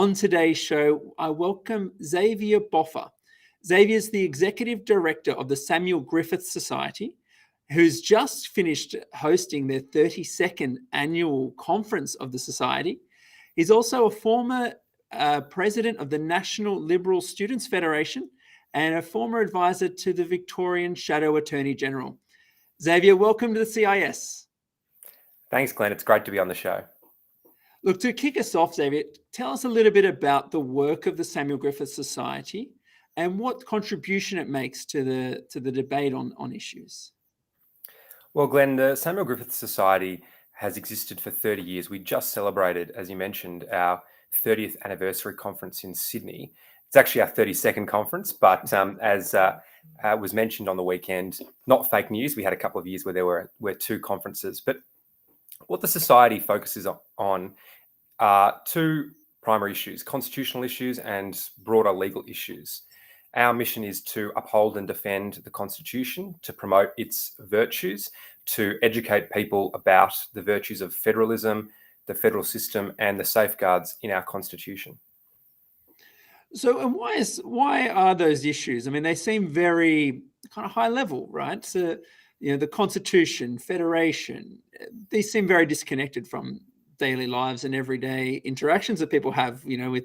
on today's show, I welcome Xavier Boffa. Xavier is the Executive Director of the Samuel Griffith Society, who's just finished hosting their 32nd annual conference of the Society. He's also a former president of the National Liberal Students Federation and a former advisor to the Victorian Shadow Attorney General. Xavier, welcome to the CIS. Thanks, Glenn. It's great to be on the show. Look, to kick us off, Xavier, tell us a little bit about the work of the Samuel Griffith Society and what contribution it makes to the debate on issues. Well, Glenn, the Samuel Griffith Society has existed for 30 years. We just celebrated, as you mentioned, our 30th anniversary conference in Sydney. It's actually our 32nd conference, but as was mentioned on the weekend, not fake news. We had a couple of years where there were two conferences. But what the Society focuses on are two primary issues: constitutional issues and broader legal issues. Our mission is to uphold and defend the Constitution, to promote its virtues, to educate people about the virtues of federalism, the federal system, and the safeguards in our Constitution. So, and why are those issues? I mean, they seem very kind of high level, right? So, the Constitution, federation, these seem very disconnected from daily lives and everyday interactions that people have, with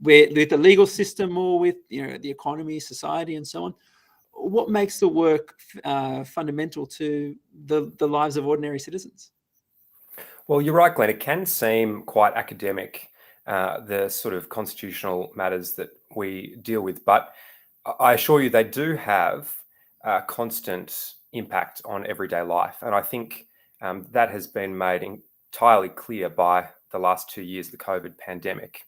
the legal system or with, the economy, society, and so on. What makes the work fundamental to the lives of ordinary citizens? Well, you're right, Glenn. It can seem quite academic, the sort of constitutional matters that we deal with, but I assure you they do have a constant impact on everyday life. And I think that has been made entirely clear by the last 2 years of the COVID pandemic.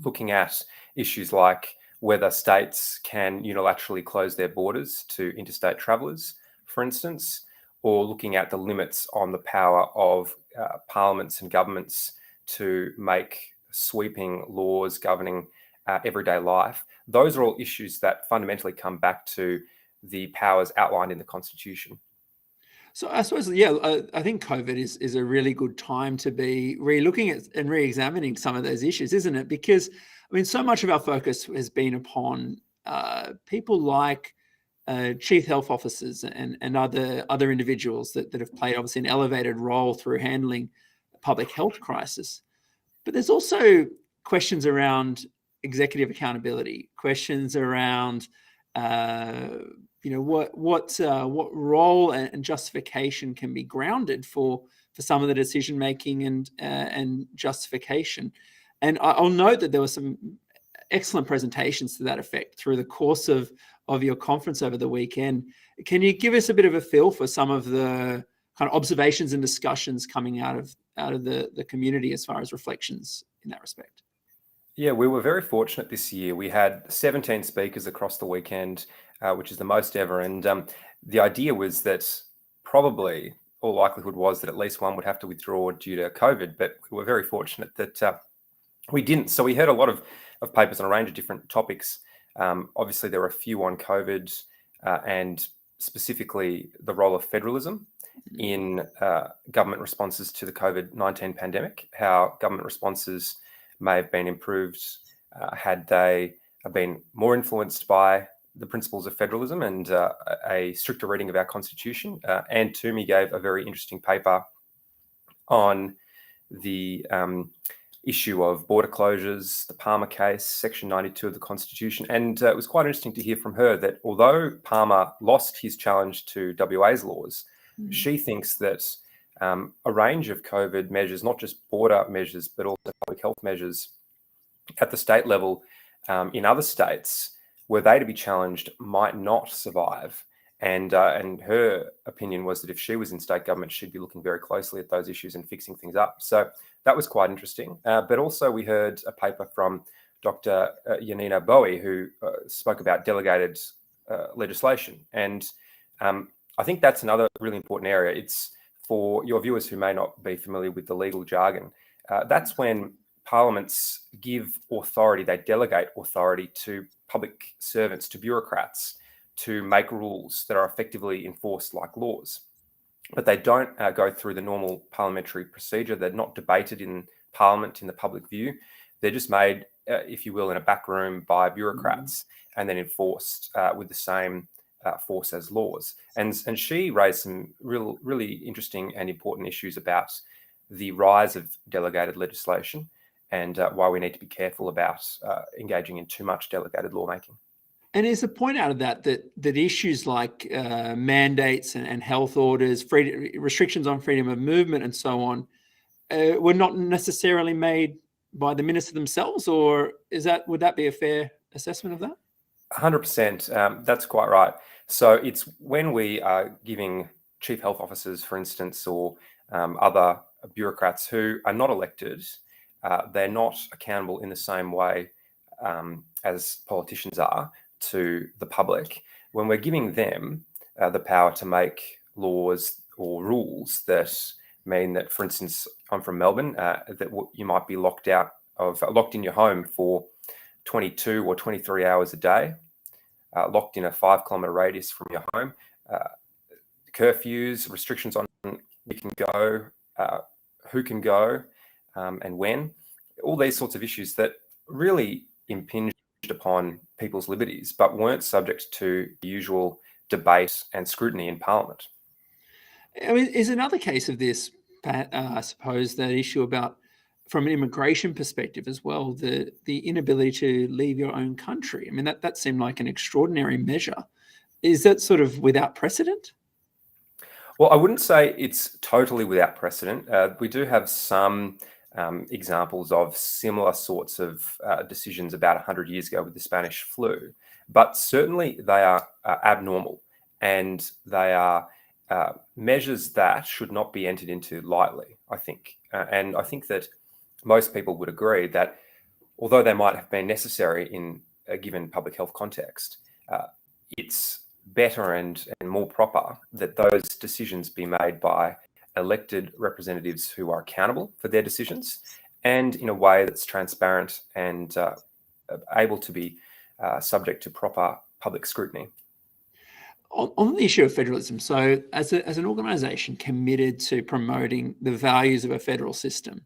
Looking at issues like whether states can unilaterally close their borders to interstate travellers, for instance, or looking at the limits on the power of parliaments and governments to make sweeping laws governing everyday life. Those are all issues that fundamentally come back to the powers outlined in the Constitution. So I suppose, I think COVID is a really good time to be re-looking at and re-examining some of those issues, isn't it? Because, I mean, so much of our focus has been upon people like chief health officers and other individuals that have played, obviously, an elevated role through handling the public health crisis. But there's also questions around executive accountability, questions around what role and justification can be grounded for some of the decision making and justification. And I'll note that there were some excellent presentations to that effect through the course of your conference over the weekend. Can you give us a bit of a feel for some of the kind of observations and discussions coming out of the community as far as reflections in that respect? Yeah, we were very fortunate this year. We had 17 speakers across the weekend, which is the most ever. And the idea was that probably all likelihood was that at least one would have to withdraw due to COVID, but we were very fortunate that we didn't. So we heard a lot of papers on a range of different topics. Obviously, there were a few on COVID and specifically the role of federalism in government responses to the COVID-19 pandemic, how government responses may have been improved had they been more influenced by the principles of federalism and a stricter reading of our Constitution. Anne Toomey gave a very interesting paper on the issue of border closures, the Palmer case, Section 92 of the Constitution. And it was quite interesting to hear from her that although Palmer lost his challenge to WA's laws, she thinks that a range of COVID measures, not just border measures, but also public health measures at the state level in other states, were they to be challenged, might not survive. And her opinion was that if she was in state government, she'd be looking very closely at those issues and fixing things up. So that was quite interesting. But also we heard a paper from Dr. Yanina Bowie, who spoke about delegated legislation. And I think that's another really important area. It's for your viewers who may not be familiar with the legal jargon. That's when parliaments give authority, they delegate authority to public servants, to bureaucrats, to make rules that are effectively enforced like laws. But they don't go through the normal parliamentary procedure. They're not debated in Parliament in the public view. They're just made, if you will, in a back room by bureaucrats and then enforced with the same force as laws. And she raised some really interesting and important issues about the rise of delegated legislation and why we need to be careful about engaging in too much delegated lawmaking. And is the point out of that issues like mandates and health orders, restrictions on freedom of movement and so on, were not necessarily made by the minister themselves, or would that be a fair assessment of that? 100%. That's quite right. So it's when we are giving chief health officers, for instance, or other bureaucrats who are not elected, they're not accountable in the same way as politicians are to the public. When we're giving them the power to make laws or rules that mean that, for instance, I'm from Melbourne, that you might be locked in your home for 22 or 23 hours a day, locked in a 5-kilometre radius from your home, curfews, restrictions on you can go, who can go, and when, all these sorts of issues that really impinged upon people's liberties, but weren't subject to the usual debate and scrutiny in Parliament. I mean, is another case of this, Pat, I suppose, that issue about, from an immigration perspective as well, the inability to leave your own country. I mean, that seemed like an extraordinary measure. Is that sort of without precedent? Well, I wouldn't say it's totally without precedent. We do have some examples of similar sorts of decisions about 100 years ago with the Spanish flu, but certainly they are abnormal, and they are measures that should not be entered into lightly, I think. And I think that most people would agree that although they might have been necessary in a given public health context, it's better and more proper that those decisions be made by elected representatives who are accountable for their decisions, and in a way that's transparent and able to be subject to proper public scrutiny. On the issue of federalism, so as an organisation committed to promoting the values of a federal system,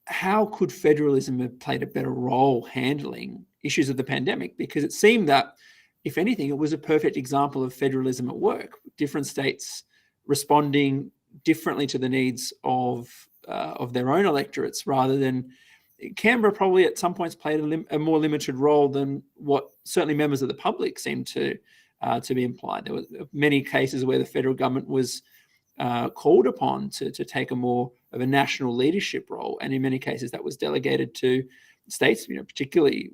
how could federalism have played a better role handling issues of the pandemic? Because it seemed that, if anything, it was a perfect example of federalism at work. Different states responding differently to the needs of their own electorates, rather than Canberra probably at some points played a more limited role than what certainly members of the public seemed to be implied. There were many cases where the federal government was called upon to take a more of a national leadership role, and in many cases that was delegated to states, particularly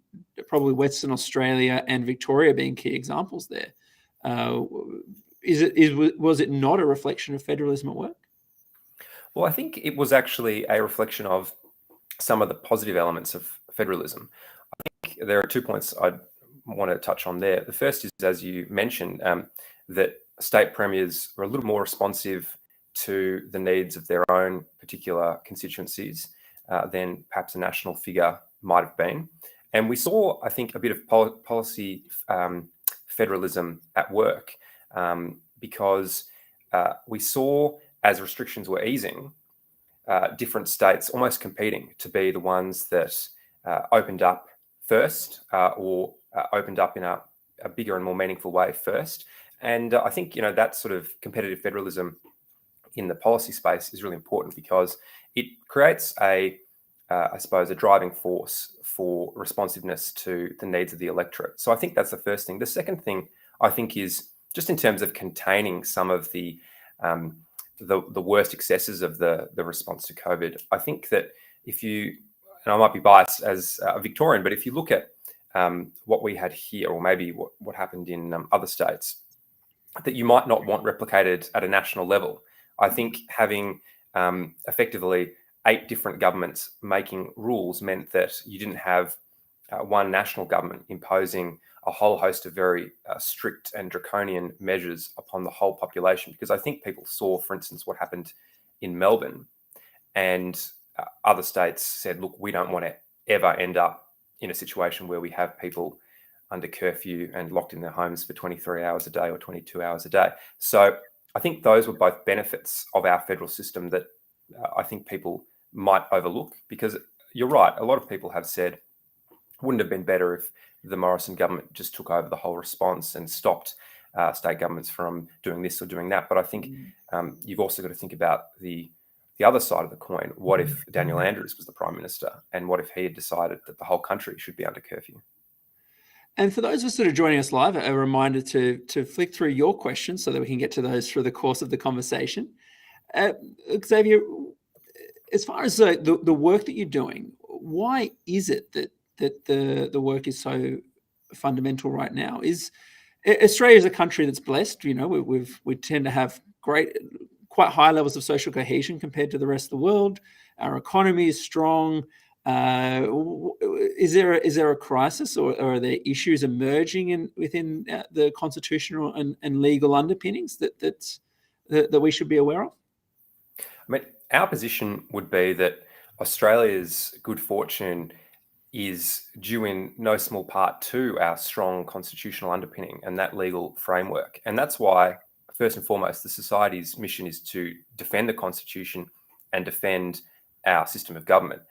probably Western Australia and Victoria being key examples there. Was it not a reflection of federalism at work? Well, I think it was actually a reflection of some of the positive elements of federalism. I think there are 2 points I'd want to touch on there. The first is, as you mentioned, that state premiers were a little more responsive to the needs of their own particular constituencies than perhaps a national figure might have been. And we saw, I think, a bit of policy federalism at work because we saw, as restrictions were easing, different states almost competing to be the ones that opened up first or opened up in a bigger and more meaningful way first. And I think, that sort of competitive federalism in the policy space is really important because it creates I suppose, a driving force for responsiveness to the needs of the electorate. So I think that's the first thing. The second thing, I think, is just in terms of containing some of the worst excesses of the response to COVID. I think that and I might be biased as a Victorian, but if you look at what we had here, or maybe what happened in other states, that you might not want replicated at a national level. I think having effectively 8 different governments making rules meant that you didn't have one national government imposing a whole host of very strict and draconian measures upon the whole population. Because I think people saw, for instance, what happened in Melbourne, and other states said, look, we don't want to ever end up in a situation where we have people under curfew and locked in their homes for 23 hours a day or 22 hours a day. So I think those were both benefits of our federal system that I think people might overlook, because you're right. A lot of people have said, wouldn't have been better if the Morrison government just took over the whole response and stopped state governments from doing this or doing that. But I think you've also got to think about the other side of the coin. What if Daniel Andrews was the Prime Minister? And what if he had decided that the whole country should be under curfew? And for those of us that are joining us live, a reminder to flick through your questions so that we can get to those through the course of the conversation. Xavier, as far as the work that you're doing, why is it that the work is so fundamental right now? Is Australia is a country that's blessed. You know, we tend to have quite high levels of social cohesion compared to the rest of the world. Our economy is strong. Is there a crisis, or are there issues emerging within the constitutional and legal underpinnings that we should be aware of? I mean, our position would be that Australia's good fortune is due in no small part to our strong constitutional underpinning and that legal framework. And that's why, first and foremost, the Society's mission is to defend the Constitution and defend our system of government.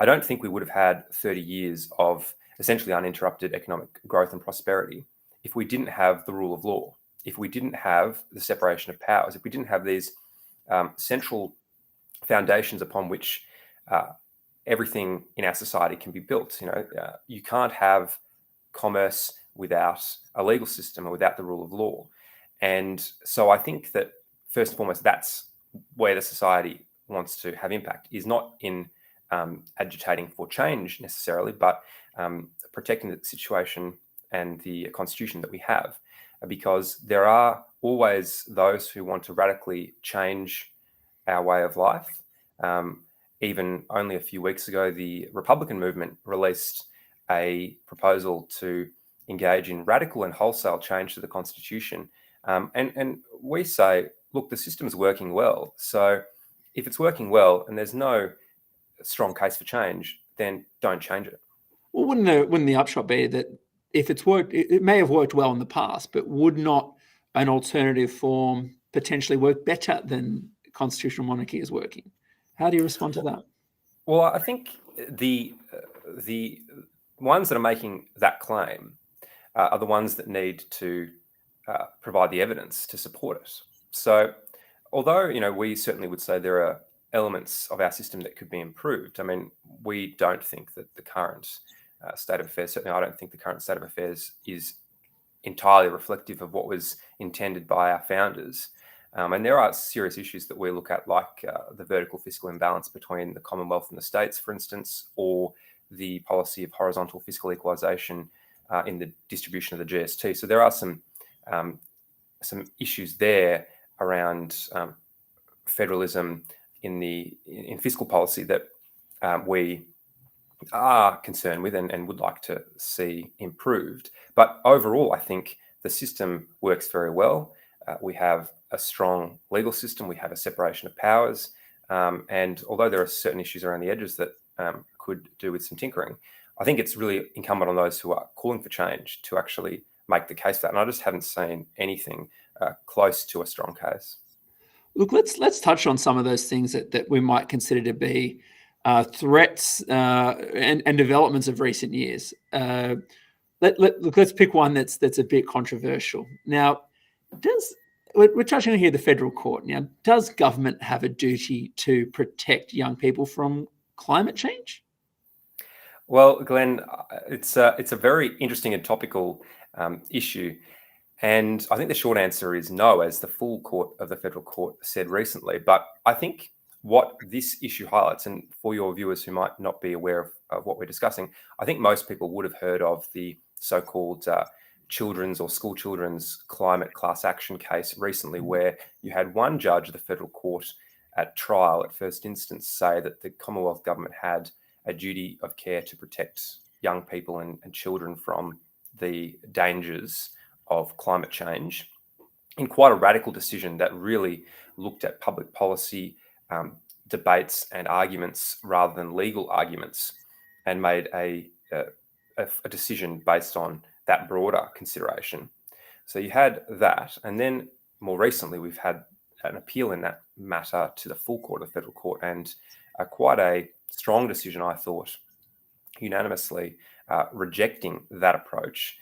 I don't think we would have had 30 years of essentially uninterrupted economic growth and prosperity if we didn't have the rule of law, if we didn't have the separation of powers, if we didn't have these central foundations upon which everything in our society can be built. You know, you can't have commerce without a legal system or without the rule of law. And so I think that first and foremost, that's where the Society wants to have impact, is not in agitating for change necessarily, but protecting the situation and the Constitution that we have, because there are always those who want to radically change our way of life. Even only a few weeks ago, the Republican movement released a proposal to engage in radical and wholesale change to the Constitution. And we say, look, the system is working well. So if it's working well and there's no strong case for change, then don't change it. Well, wouldn't the upshot be that if it's worked, it may have worked well in the past, but would not an alternative form potentially work better than constitutional monarchy is working? How do you respond to that? Well, I think the ones that are making that claim are the ones that need to provide the evidence to support it. So, although we certainly would say there are elements of our system that could be improved, I mean, we don't think that the current state of affairs, certainly I don't think the current state of affairs is entirely reflective of what was intended by our founders. And there are serious issues that we look at, like the vertical fiscal imbalance between the Commonwealth and the states, for instance, or the policy of horizontal fiscal equalisation in the distribution of the GST. So there are some issues there around federalism in fiscal policy that we are concerned with and would like to see improved. But overall, I think the system works very well. We have a strong legal system. We have a separation of powers. And although there are certain issues around the edges that could do with some tinkering, I think it's really incumbent on those who are calling for change to actually make the case for that. And I just haven't seen anything close to a strong case. Look, let's touch on some of those things that we might consider to be threats and developments of recent years. Let's pick one that's a bit controversial. Now, we're touching on here the federal court. Now, does government have a duty to protect young people from climate change? Well, Glenn, it's a very interesting and topical issue. And I think the short answer is no, as the full court of the federal court said recently. But I think what this issue highlights, and for your viewers who might not be aware of what we're discussing, I think most people would have heard of the so-called children's or school children's climate class action case recently, where you had one judge of the federal court at trial at first instance say that the Commonwealth government had a duty of care to protect young people and children from the dangers of climate change, in quite a radical decision that really looked at public policy debates and arguments rather than legal arguments, and made a decision based on that broader consideration. So you had that, and then more recently we've had an appeal in that matter to the full court of the federal court, and quite a strong decision, I thought, unanimously rejecting that approach,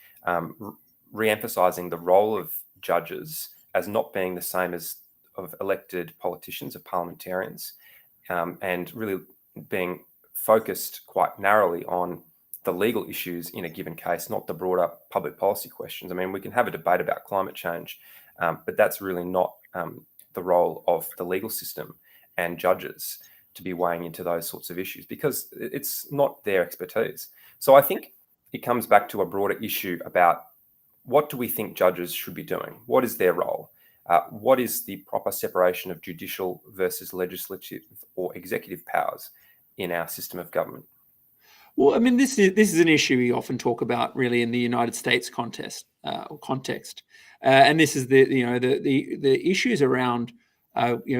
re-emphasizing the role of judges as not being the same as of elected politicians, of parliamentarians, and really being focused quite narrowly on the legal issues in a given case, not the broader public policy questions. I mean, we can have a debate about climate change, but that's really not the role of the legal system and judges to be weighing into those sorts of issues, because it's not their expertise. So I think it comes back to a broader issue about what do we think judges should be doing? What is their role? What is the proper separation of judicial versus legislative or executive powers in our system of government? Well, I mean, this is an issue we often talk about, really, in the United States context, and this is the issues around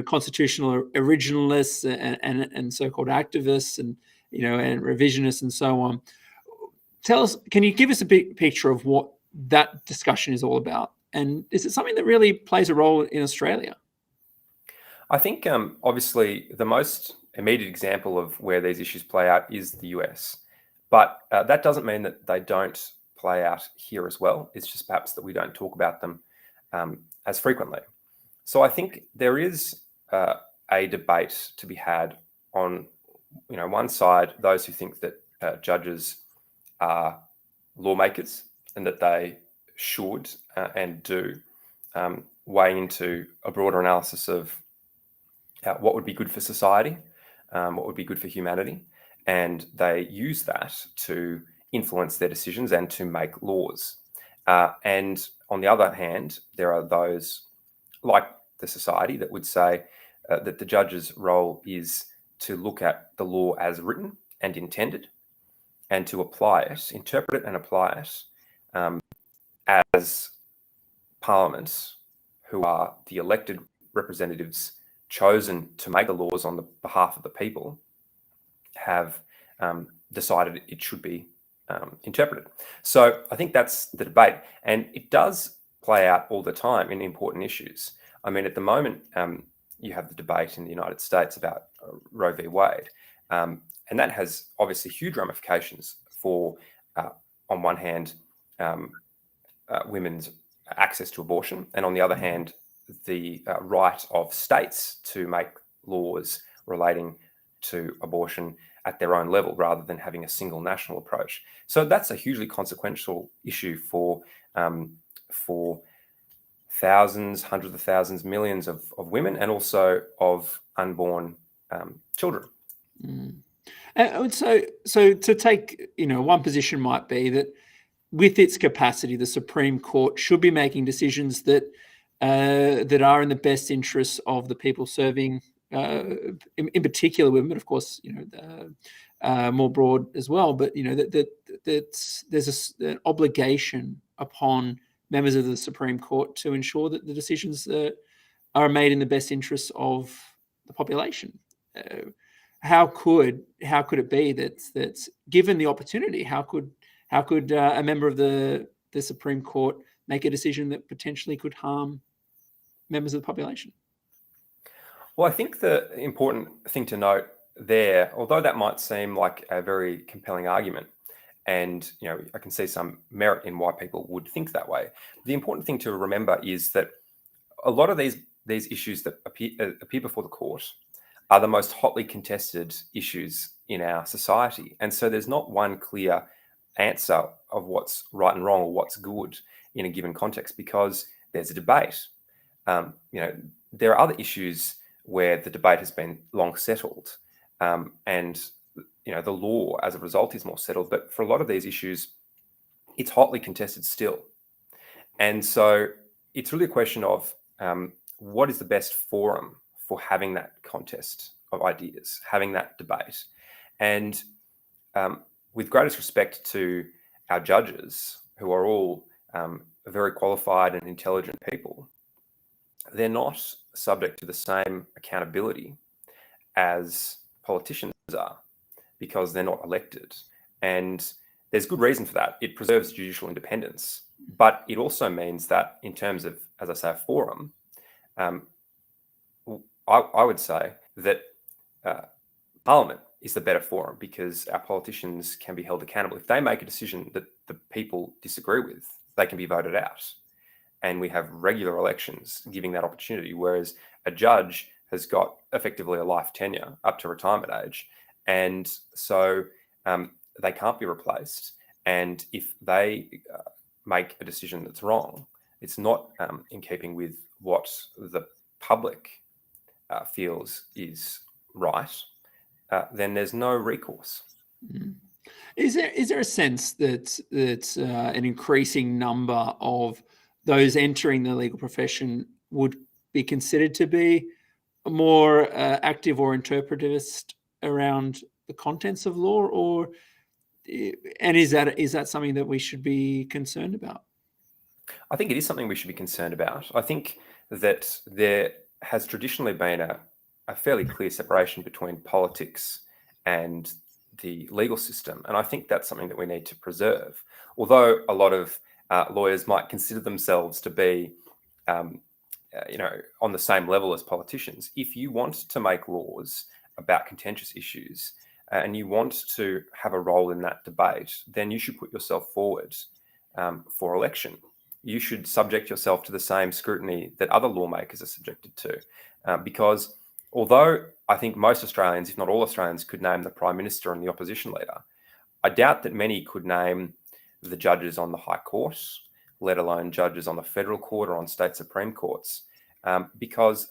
constitutional originalists and so-called activists and and revisionists and so on. Can you give us a big picture of what that discussion is all about, and is it something that really plays a role in Australia? I think obviously the most immediate example of where these issues play out is the US. But that doesn't mean that they don't play out here as well. It's just perhaps that we don't talk about them as frequently. So I think there is a debate to be had on, one side, those who think that judges are lawmakers and that they should and do weigh into a broader analysis of what would be good for society, what would be good for humanity. And they use that to influence their decisions and to make laws. And on the other hand, there are those like the society that would say that the judge's role is to look at the law as written and intended and to apply it, interpret it and apply it as parliaments, who are the elected representatives chosen to make the laws on the behalf of the people, have decided it should be interpreted. So I think that's the debate, and it does play out all the time in important issues. I mean, at the moment, you have the debate in the United States about Roe v. Wade, and that has obviously huge ramifications for, on one hand, women's access to abortion, and on the other hand, the right of states to make laws relating to abortion at their own level rather than having a single national approach. So that's a hugely consequential issue for thousands, hundreds of thousands, millions of women, and also of unborn children. And so to take, one position might be that with its capacity, the Supreme Court should be making decisions that are in the best interests of the people serving, in particular women, but of course, more broad as well. But there's an obligation upon members of the Supreme Court to ensure that the decisions are made in the best interests of the population. How could it be that given the opportunity, how could a member of the Supreme Court make a decision that potentially could harm members of the population? Well, I think the important thing to note there, although that might seem like a very compelling argument, and I can see some merit in why people would think that way, the important thing to remember is that a lot of these issues that appear before the court are the most hotly contested issues in our society. And so there's not one clear answer of what's right and wrong or what's good in a given context, because there's a debate. There are other issues where the debate has been long settled, and the law as a result is more settled. But for a lot of these issues, it's hotly contested still. And so it's really a question of what is the best forum for having that contest of ideas, having that debate. And with greatest respect to our judges, who are all very qualified and intelligent people, they're not subject to the same accountability as politicians are, because they're not elected. And there's good reason for that. It preserves judicial independence, but it also means that in terms of, as I say, a forum, I would say that Parliament is the better forum because our politicians can be held accountable. If they make a decision that the people disagree with, they can be voted out. And we have regular elections giving that opportunity, whereas a judge has got effectively a life tenure up to retirement age. And so they can't be replaced. And if they make a decision that's wrong, it's not in keeping with what the public feels is right, then there's no recourse. Mm. Is there a sense that an increasing number of those entering the legal profession would be considered to be more active or interpretivist around the contents of law, and is that something that we should be concerned about? I think it is something we should be concerned about. I think that there has traditionally been a fairly clear separation between politics and the legal system. And I think that's something that we need to preserve. Although a lot of lawyers might consider themselves to be, on the same level as politicians, if you want to make laws about contentious issues and you want to have a role in that debate, then you should put yourself forward for election. You should subject yourself to the same scrutiny that other lawmakers are subjected to. Because although I think most Australians, if not all Australians, could name the Prime Minister and the opposition leader, I doubt that many could name the judges on the High Court, let alone judges on the Federal Court or on state Supreme Courts. Because,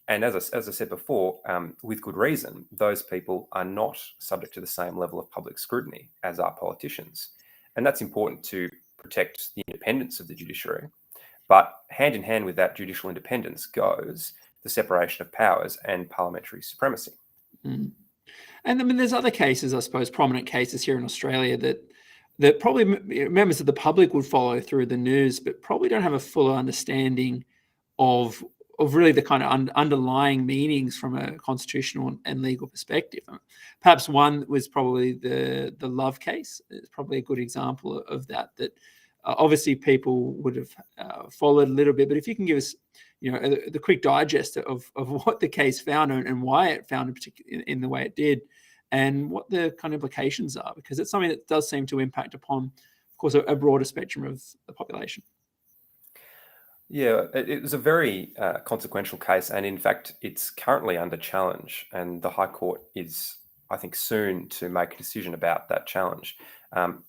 and as I said before, with good reason, those people are not subject to the same level of public scrutiny as are politicians. And that's important to protect the independence of the judiciary. But hand in hand with that judicial independence goes the separation of powers and parliamentary supremacy. Mm. And I mean, there's other cases, I suppose, prominent cases here in Australia that probably members of the public would follow through the news, but probably don't have a fuller understanding of really the kind of underlying meanings from a constitutional and legal perspective. Perhaps one was probably the Love case. It's probably a good example of that obviously people would have followed a little bit, but if you can give us, the quick digest of what the case found and why it found in the way it did, and what the kind of implications are, because it's something that does seem to impact upon, of course, a broader spectrum of the population. Yeah, it was a very consequential case, and in fact, it's currently under challenge, and the High Court is, I think, soon to make a decision about that challenge.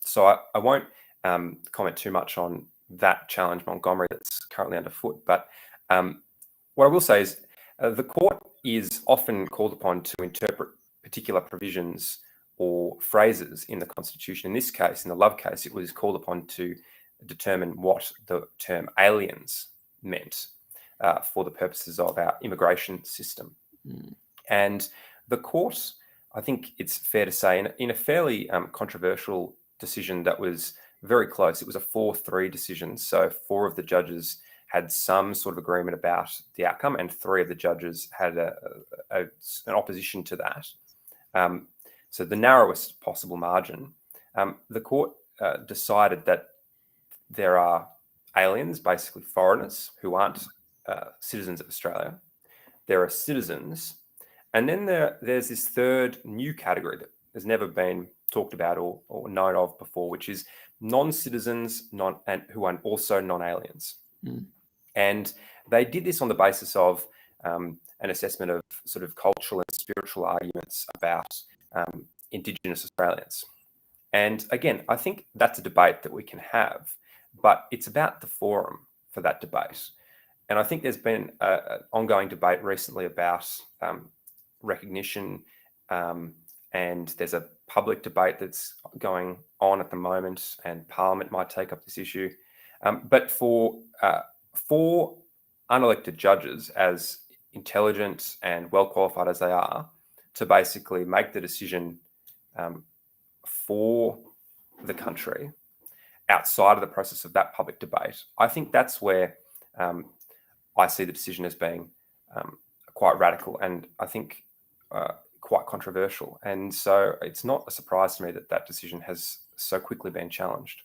So I won't comment too much on that challenge, Montgomery, that's currently underfoot. But what I will say is the court is often called upon to interpret particular provisions or phrases in the Constitution. In this case, in the Love case, it was called upon to determine what the term aliens meant for the purposes of our immigration system. Mm. And the court, I think it's fair to say, in a fairly controversial decision that was very close, it was a 4-3 decision. So 4 of the judges had some sort of agreement about the outcome, and 3 of the judges had an opposition to that. So the narrowest possible margin, the court decided that there are aliens, basically foreigners, who aren't citizens of Australia. There are citizens. And then there's this third new category that has never been talked about or known of before, which is non-citizens and who are also non-aliens. Mm. And they did this on the basis of an assessment of sort of cultural and spiritual arguments about Indigenous Australians. And again, I think that's a debate that we can have, but it's about the forum for that debate. And I think there's been an ongoing debate recently about recognition, and there's a public debate that's going on at the moment, and Parliament might take up this issue. But for unelected judges, as intelligent and well qualified as they are, to basically make the decision for the country outside of the process of that public debate, I think that's where I see the decision as being quite radical, and I think quite controversial. And so it's not a surprise to me that that decision has so quickly been challenged.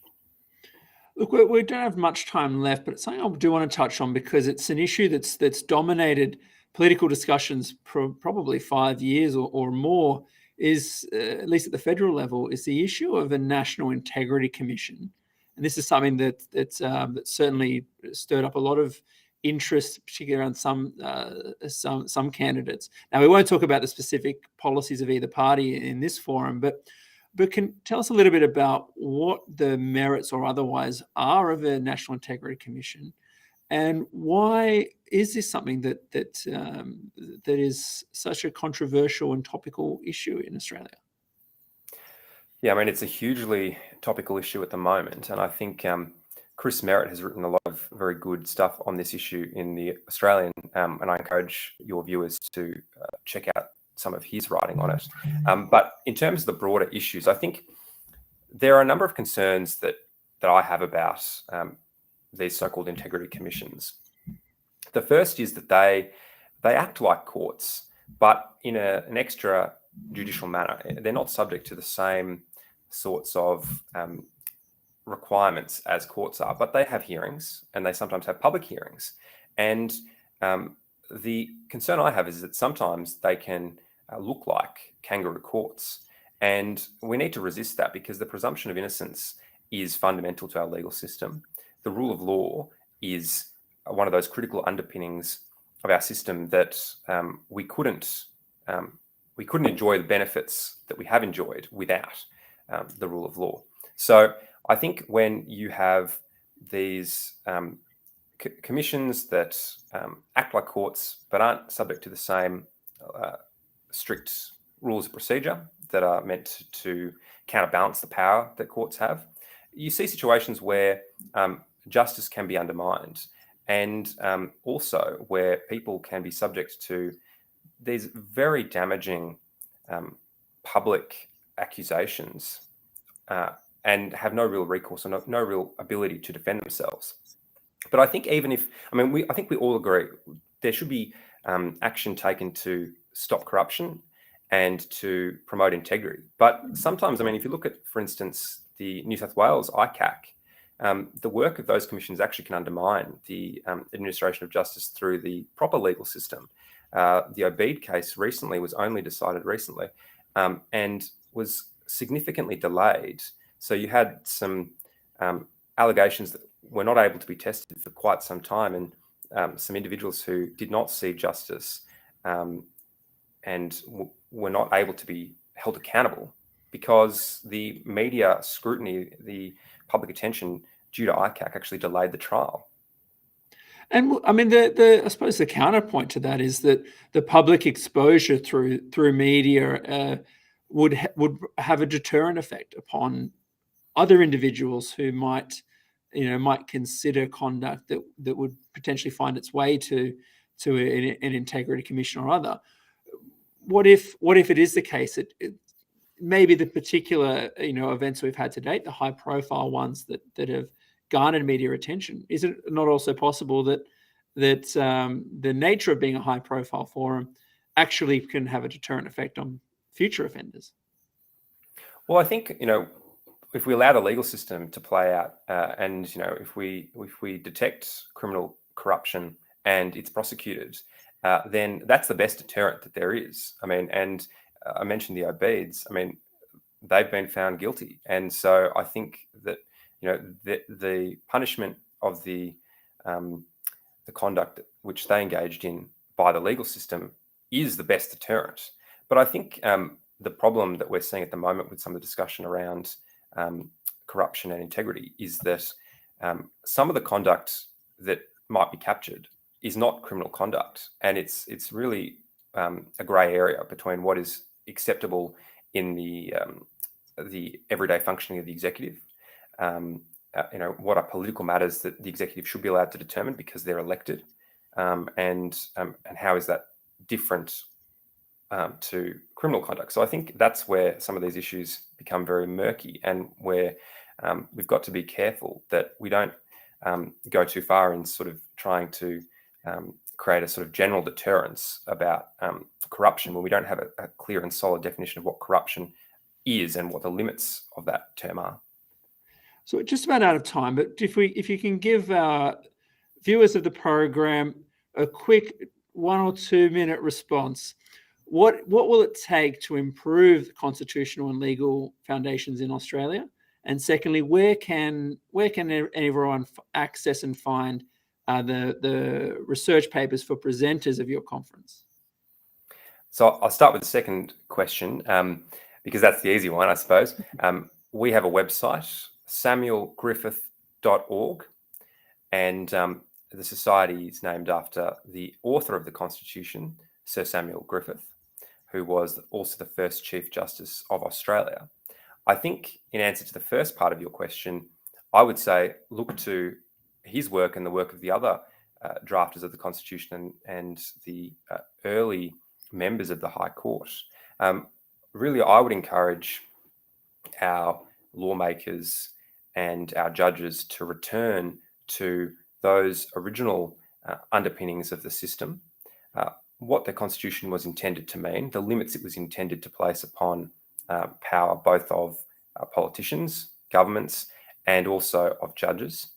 Look, we don't have much time left, but it's something I do want to touch on because it's an issue that's dominated political discussions probably 5 years or more is, at least at the federal level, is the issue of a National Integrity Commission. And this is something that certainly stirred up a lot of interest, particularly around some candidates. Now, we won't talk about the specific policies of either party in this forum, but can tell us a little bit about what the merits or otherwise are of a National Integrity Commission, and why is this something that is such a controversial and topical issue in Australia? Yeah, I mean, it's a hugely topical issue at the moment, and I think Chris Merritt has written a lot of very good stuff on this issue in the Australian, and I encourage your viewers to check out some of his writing on it. But in terms of the broader issues, I think there are a number of concerns that I have about these so-called integrity commissions. The first is that they act like courts, but in an extrajudicial manner. They're not subject to the same sorts of requirements as courts are, but they have hearings, and they sometimes have public hearings. And the concern I have is that sometimes they can look like kangaroo courts, and we need to resist that, because the presumption of innocence is fundamental to our legal system. The rule of law is one of those critical underpinnings of our system that we couldn't enjoy the benefits that we have enjoyed without the rule of law. So I think when you have these commissions that act like courts but aren't subject to the same strict rules of procedure that are meant to counterbalance the power that courts have, you see situations where justice can be undermined, and also where people can be subject to these very damaging public accusations and have no real recourse or no real ability to defend themselves. But I think I think we all agree there should be action taken to stop corruption and to promote integrity. But sometimes, if you look at, for instance, the New South Wales ICAC, the work of those commissions actually can undermine the administration of justice through the proper legal system. The Obed case was only decided recently and was significantly delayed. So you had some allegations that were not able to be tested for quite some time, and some individuals who did not see justice and were not able to be held accountable because the media scrutiny, the public attention due to ICAC actually delayed the trial. And I suppose the counterpoint to that is that the public exposure through media would have a deterrent effect upon other individuals who might consider conduct that would potentially find its way to an integrity commission or other. What if it is the case that maybe the particular events we've had to date, the high profile ones that have garnered media attention, is it not also possible that the nature of being a high profile forum actually can have a deterrent effect on future offenders? Well, I think if we allow the legal system to play out, and if we detect criminal corruption and it's prosecuted, then that's the best deterrent that there is. And I mentioned the Obeds. They've been found guilty, and so I think that the punishment of the conduct which they engaged in by the legal system is the best deterrent. But I think the problem that we're seeing at the moment with some of the discussion around corruption and integrity is that some of the conduct that might be captured is not criminal conduct, and it's really a grey area between what is acceptable in the everyday functioning of the executive, what are political matters that the executive should be allowed to determine because they're elected, and how is that different to criminal conduct. So I think that's where some of these issues become very murky, and where we've got to be careful that we don't go too far in sort of trying to create a sort of general deterrence about corruption when we don't have a clear and solid definition of what corruption is and what the limits of that term are. So we're just about out of time, but if you can give our viewers of the program a quick 1 or 2 minute response. What will it take to improve the constitutional and legal foundations in Australia? And secondly, where can everyone access and find the research papers for presenters of your conference? So I'll start with the second question, because that's the easy one, I suppose. We have a website, samuelgriffith.org, and the society is named after the author of the Constitution, Sir Samuel Griffith, who was also the first Chief Justice of Australia. I think in answer to the first part of your question, I would say look to his work and the work of the other drafters of the Constitution and the early members of the High Court. Really, I would encourage our lawmakers and our judges to return to those original underpinnings of the system, what the Constitution was intended to mean, the limits it was intended to place upon power, both of politicians, governments, and also of judges,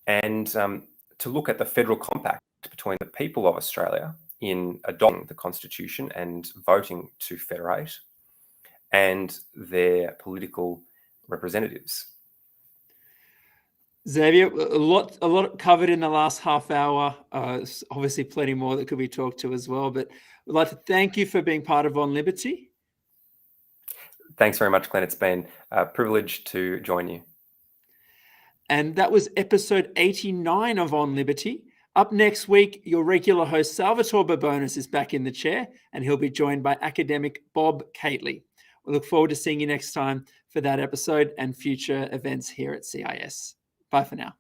and to look at the federal compact between the people of Australia in adopting the Constitution and voting to federate, and their political representatives. Xavier, a lot covered in the last half hour. Obviously, plenty more that could be talked to as well. But we'd like to thank you for being part of On Liberty. Thanks very much, Glenn. It's been a privilege to join you. And that was episode 89 of On Liberty. Up next week, your regular host Salvatore Babonis is back in the chair, and he'll be joined by academic Bob Cately. We look forward to seeing you next time for that episode and future events here at CIS. Bye for now.